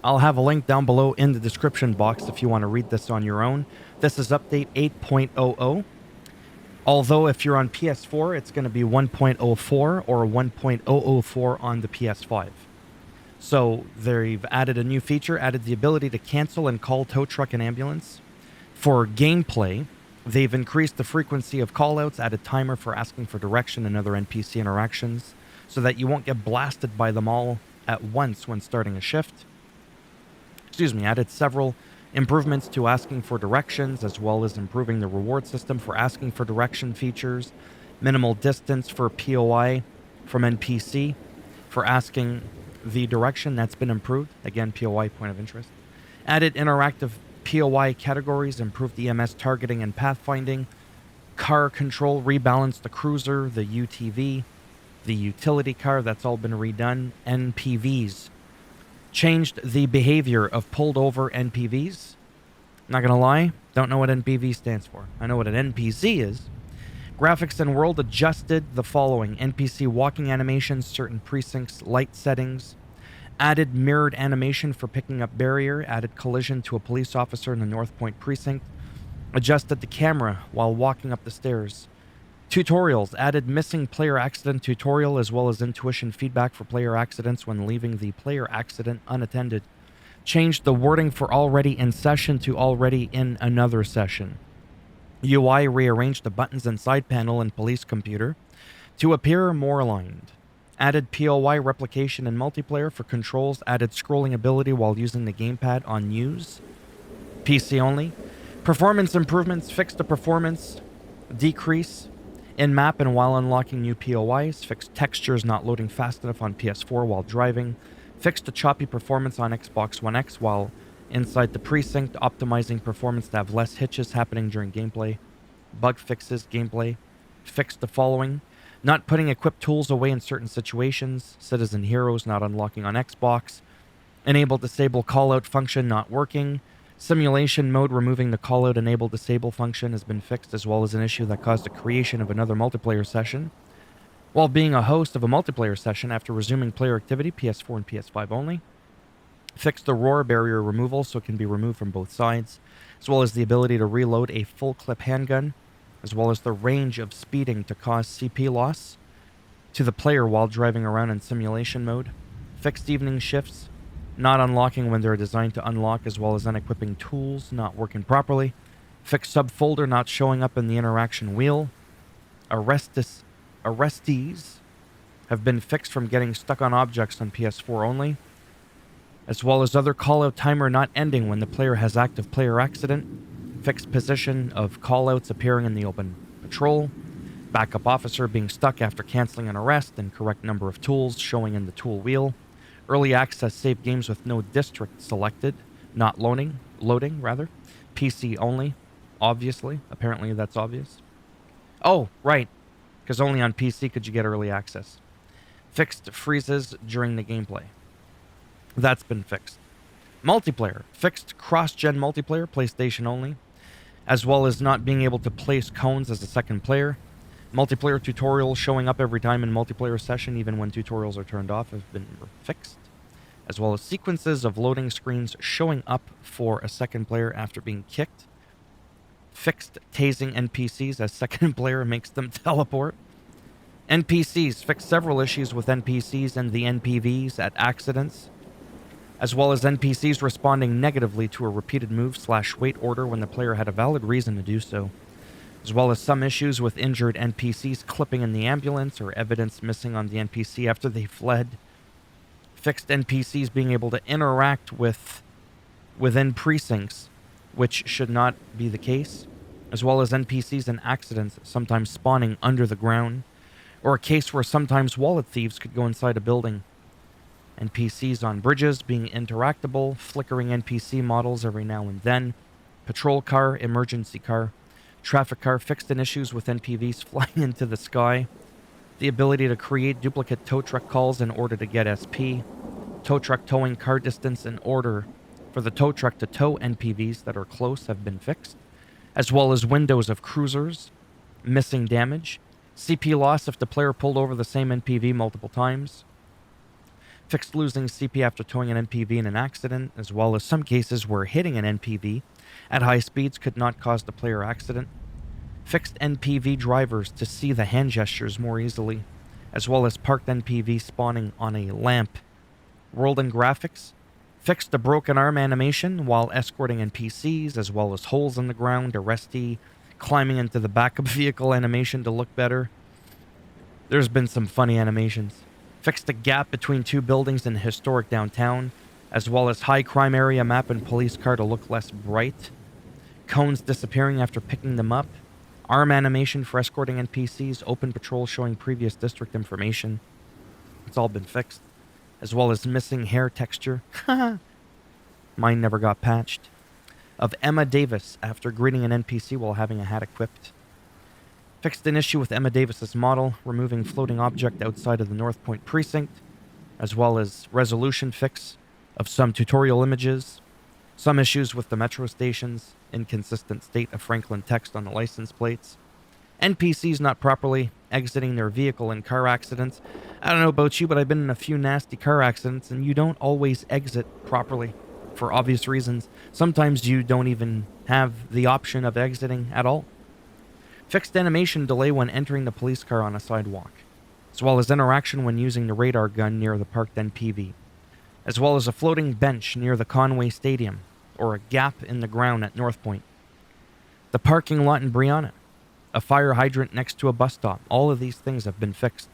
I'll have a link down below in the description box if you want to read this on your own. This is update 8.00. Although if you're on PS4, it's going to be 1.04 or 1.004 on the PS5. So they've added a new feature, added the ability to cancel and call tow truck and ambulance. For gameplay, they've increased the frequency of callouts, added timer for asking for direction and other NPC interactions, so that you won't get blasted by them all at once when starting a shift. Added several improvements to asking for directions, as well as improving the reward system for asking for direction features, minimal distance for POI from NPC for asking the direction. That's been improved. Again, POI, point of interest. Added interactive POI categories, improved EMS targeting and pathfinding, car control, rebalanced the cruiser, the UTV, the utility car. That's all been redone. NPVs. Changed the behavior of pulled over NPVs. Not gonna lie, don't know what NPV stands for. I know what an NPC is. Graphics and world adjusted the following: NPC walking animations, certain precincts, light settings. Added mirrored animation for picking up barrier. Added collision to a police officer in the North Point precinct. Adjusted the camera while walking up the stairs. Tutorials. Added missing player accident tutorial, as well as intuition feedback for player accidents when leaving the player accident unattended. Changed the wording for already in session to already in another session. UI rearranged the buttons and side panel in police computer to appear more aligned. Added POI replication in multiplayer for controls. Added scrolling ability while using the gamepad on use. PC only. Performance improvements. Fixed the performance decrease in map and while unlocking new POIs. Fixed textures not loading fast enough on PS4 while driving. Fixed the choppy performance on Xbox One X while inside the precinct, optimizing performance to have less hitches happening during gameplay. Bug fixes gameplay. Fixed the following: not putting equipped tools away in certain situations. Citizen heroes not unlocking on Xbox. Enable disable callout function not working. Simulation mode, removing the callout enable disable function, has been fixed, as well as an issue that caused the creation of another multiplayer session while being a host of a multiplayer session after resuming player activity, PS4 and PS5 only. Fixed the roar barrier removal so it can be removed from both sides, as well as the ability to reload a full clip handgun, as well as the range of speeding to cause CP loss to the player while driving around in simulation mode. Fixed evening shifts not unlocking when they're designed to unlock, as well as unequipping tools not working properly. Fixed subfolder not showing up in the interaction wheel. Arrestees have been fixed from getting stuck on objects on PS4 only, as well as other callout timer not ending when the player has active player accident. Fixed position of callouts appearing in the open patrol. Backup officer being stuck after canceling an arrest, and correct number of tools showing in the tool wheel. Early access save games with no district selected, not loading, PC only, obviously. Apparently that's obvious. Oh, right, because only on PC could you get early access. Fixed freezes during the gameplay. That's been fixed. Multiplayer. Fixed cross-gen multiplayer, PlayStation only, as well as not being able to place cones as a second player. Multiplayer tutorials showing up every time in multiplayer session, even when tutorials are turned off, have been fixed. As well as sequences of loading screens showing up for a second player after being kicked. Fixed tasing NPCs as second player makes them teleport. NPCs. Fixed several issues with NPCs and the NPVs at accidents, as well as NPCs responding negatively to a repeated move/wait order when the player had a valid reason to do so, as well as some issues with injured NPCs clipping in the ambulance or evidence missing on the NPC after they fled. Fixed NPCs being able to interact within precincts, which should not be the case, as well as NPCs in accidents sometimes spawning under the ground, or a case where sometimes wallet thieves could go inside a building. NPCs on bridges being interactable, flickering NPC models every now and then. Patrol car, emergency car, traffic car. Fixed in issues with NPVs flying into the sky. The ability to create duplicate tow truck calls in order to get SP. Tow truck towing car distance in order for the tow truck to tow NPVs that are close have been fixed, as well as windows of cruisers missing damage. CP loss if the player pulled over the same NPV multiple times. Fixed losing CP after towing an NPV in an accident, as well as some cases where hitting an NPV at high speeds could not cause the player accident. Fixed NPV drivers to see the hand gestures more easily, as well as parked NPV spawning on a lamp. World and graphics. Fixed the broken arm animation while escorting NPCs, as well as holes in the ground, arrestee, climbing into the back of vehicle animation to look better. There's been some funny animations. Fixed the gap between two buildings in historic downtown, as well as high crime area map and police car to look less bright. Cones disappearing after picking them up. Arm animation for escorting NPCs. Open patrol showing previous district information. It's all been fixed. As well as missing hair texture. Mine never got patched. Of Emma Davis after greeting an NPC while having a hat equipped. Fixed an issue with Emma Davis's model, removing floating object outside of the North Point precinct, as well as resolution fix of some tutorial images, some issues with the metro stations, inconsistent state of Franklin text on the license plates, NPCs not properly exiting their vehicle in car accidents. I don't know about you, but I've been in a few nasty car accidents, and you don't always exit properly for obvious reasons. Sometimes you don't even have the option of exiting at all. Fixed animation delay when entering the police car on a sidewalk, as well as interaction when using the radar gun near the parked NPV, as well as a floating bench near the Conway Stadium, or a gap in the ground at North Point. The parking lot in Brianna, a fire hydrant next to a bus stop. All of these things have been fixed.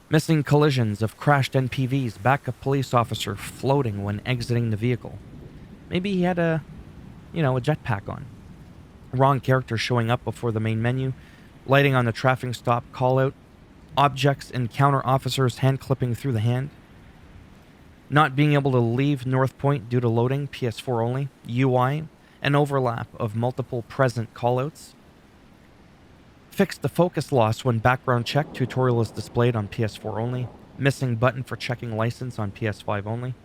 Missing collisions of crashed NPVs, backup police officer floating when exiting the vehicle. Maybe he had a jetpack on. Wrong character showing up before the main menu. Lighting on the traffic stop callout. Objects encounter officers hand clipping through the hand. Not being able to leave North Point due to loading, PS4 only. UI, an overlap of multiple present callouts. Fixed the focus loss when background check tutorial is displayed on PS4 only. Missing button for checking license on PS5 only.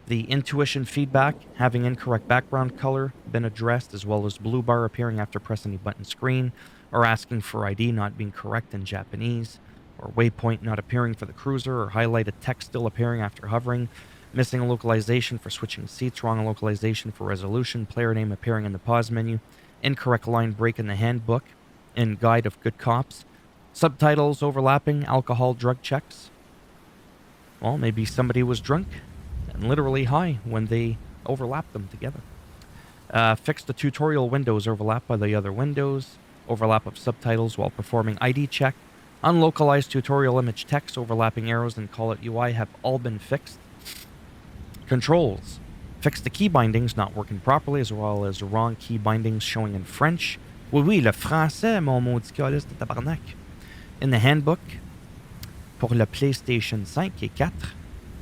The intuition feedback, having incorrect background color, been addressed, as well as blue bar appearing after pressing a button screen, or asking for ID not being correct in Japanese, or waypoint not appearing for the cruiser, or highlighted text still appearing after hovering, missing localization for switching seats, wrong localization for resolution, player name appearing in the pause menu, incorrect line break in the handbook, in Guide of Good Cops, subtitles overlapping, alcohol drug checks. Well, maybe somebody was drunk and literally high when they overlapped them together. Fixed the tutorial windows overlap by the other windows, overlap of subtitles while performing ID check, unlocalized tutorial image text, overlapping arrows and call it UI have all been fixed. Controls. Fixed the key bindings not working properly, as well as wrong key bindings showing in French. Oui, le français, mon maudit calice de tabarnak. In the handbook, pour le PlayStation 5 et 4.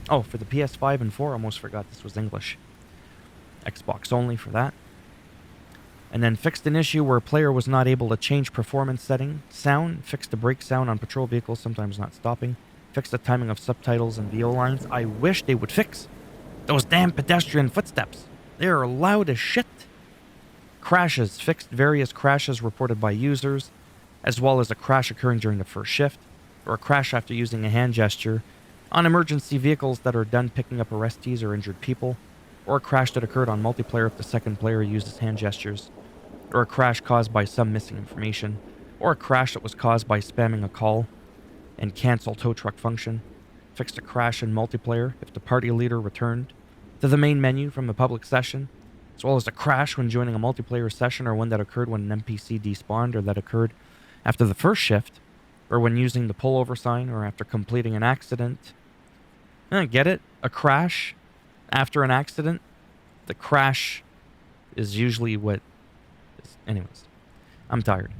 Oh, for the PS5 and 4, almost forgot this was English. Xbox only for that. And then fixed an issue where a player was not able to change performance setting. Sound, fixed the brake sound on patrol vehicles, sometimes not stopping. Fixed the timing of subtitles and VO lines. I wish they would fix those damn pedestrian footsteps. They're loud as shit. Crashes, fixed various crashes reported by users, as well as a crash occurring during the first shift, or a crash after using a hand gesture on emergency vehicles that are done picking up arrestees or injured people, or a crash that occurred on multiplayer if the second player uses hand gestures, or a crash caused by some missing information, or a crash that was caused by spamming a call and cancel tow truck function. Fixed a crash in multiplayer if the party leader returned to the main menu from the public session, as well as a crash when joining a multiplayer session, or one that occurred when an NPC despawned, or that occurred after the first shift, or when using the pullover sign, or after completing an accident. Get it? A crash after an accident? The crash is usually what is... Anyways, I'm tired.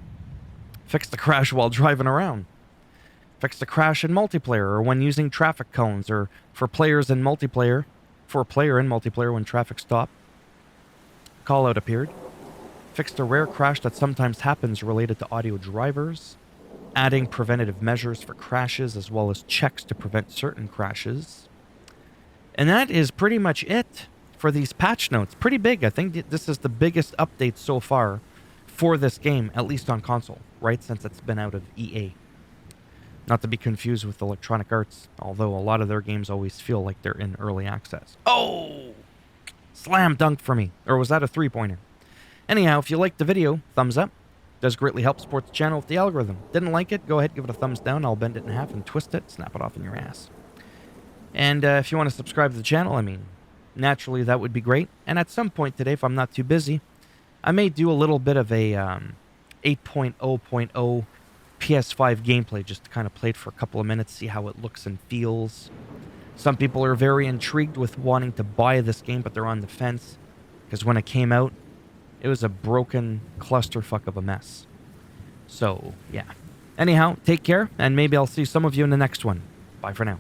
Fix the crash while driving around. Fix the crash in multiplayer, or when using traffic cones, or for players in multiplayer, for a player in multiplayer when traffic stopped. Callout appeared. Fixed a rare crash that sometimes happens related to audio drivers. Adding preventative measures for crashes, as well as checks to prevent certain crashes. And that is pretty much it for these patch notes. Pretty big. I think this is the biggest update so far for this game, at least on console, right? Since it's been out of EA. Not to be confused with Electronic Arts, although a lot of their games always feel like they're in early access. Oh! Slam dunk for me. Or was that a three-pointer? Anyhow, if you liked the video, thumbs up. Does greatly help support the channel with the algorithm. Didn't like it? Go ahead, give it a thumbs down. I'll bend it in half and twist it, snap it off in your ass. And if you want to subscribe to the channel, I mean, naturally that would be great. And at some point today, if I'm not too busy, I may do a little bit of a 8.0.0 PS5 gameplay, just to kind of play it for a couple of minutes, see how it looks and feels. Some people are very intrigued with wanting to buy this game, but they're on the fence, because when it came out, it was a broken clusterfuck of a mess. So, yeah. Anyhow, take care, and maybe I'll see some of you in the next one. Bye for now.